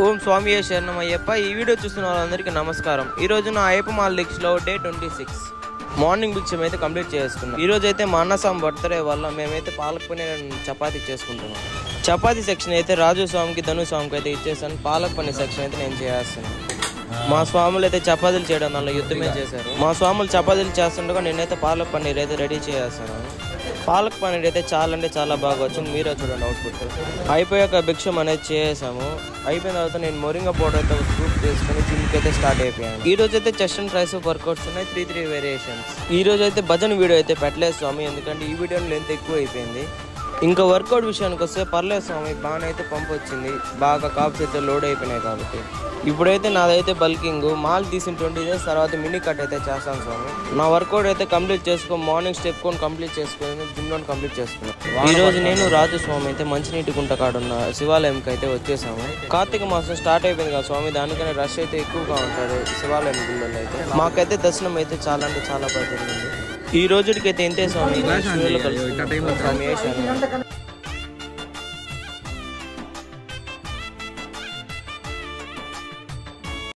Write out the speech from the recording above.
ఓం స్వామి శరణమయ్యప్ప. ఈ వీడియో చూస్తున్న వాళ్ళందరికీ నమస్కారం. ఈ రోజు నా అయ్యప్ప మాల దీక్షలో డే 26 మార్నింగ్ భిక్షం అయితే కంప్లీట్ చేసుకున్నాం. ఈ రోజు అయితే మా అన్నస్వామి బర్త్డే వల్ల మేమైతే పాలక్ పన్నీర్ చపాతీ చేసుకుంటున్నాం. చపాతీ సెక్షన్ అయితే రాజు స్వామికి ధను స్వామికి అయితే ఇచ్చేసాను. పాలక్ పన్నీర్ సెక్షన్ అయితే నేను చేస్తున్నాను. మా స్వాములు అయితే చపాతీలు చేయడం వల్ల యుద్ధమే చేశారు. మా స్వాములు చపాతీలు చేస్తుండగా నేనైతే పాలక్ పన్నీర్ అయితే రెడీ చేస్తున్నాను. పాలక్ పన్నీర్ అయితే చాలా అంటే చాలా బాగా వచ్చింది. మీరే చూడండి అవుట్పుట్. అయిపోయాక భిక్షం అనేది చేసాము. అయిపోయిన తర్వాత నేను మొరింగా పౌడర్ అయితే సూప్ తీసుకుని జిమ్కి అయితే స్టార్ట్ అయిపోయాను. ఈ రోజు అయితే చెస్ట్ అండ్ ట్రైస్ వర్కౌట్స్ ఉన్నాయి, 3 వేరియేషన్స్. ఈ రోజు అయితే భజన వీడియో అయితే పెట్టలేదు స్వామి, ఎందుకంటే ఈ వీడియోలో లెంత్ ఎక్కువ అయిపోయింది. ఇంకా వర్కౌట్ విషయానికి వస్తే పర్లేదు స్వామి, బాగానే అయితే పంప్ వచ్చింది. బాగా కాప్స్ అయితే లోడ్ అయిపోయినాయి కాబట్టి ఇప్పుడైతే నాదైతే బల్కింగ్ మాల్ తీసిన 20 days తర్వాత మినీ కట్ అయితే చేస్తాను స్వామి. నా వర్కౌట్ అయితే కంప్లీట్ చేసుకో, మార్నింగ్ స్టెప్ కొని కంప్లీట్ చేసుకుని జిమ్లో కంప్లీట్ చేసుకున్నాను. ఈ రోజు నేను రాజు స్వామి అయితే మంచినీటి గుంట కాడున్న శివాలయంకి అయితే వచ్చేసాము. కార్తీక మాసం స్టార్ట్ అయిపోయింది కదా స్వామి, దానికనే రష్ అయితే ఎక్కువగా ఉంటారు శివాలయం గుళ్ళలో అయితే. మాకైతే దర్శనం అయితే చాలా అంటే చాలా బాగా జరిగింది. ఈ రోజుకి అయితే ఇంతే స్వామి. స్వామి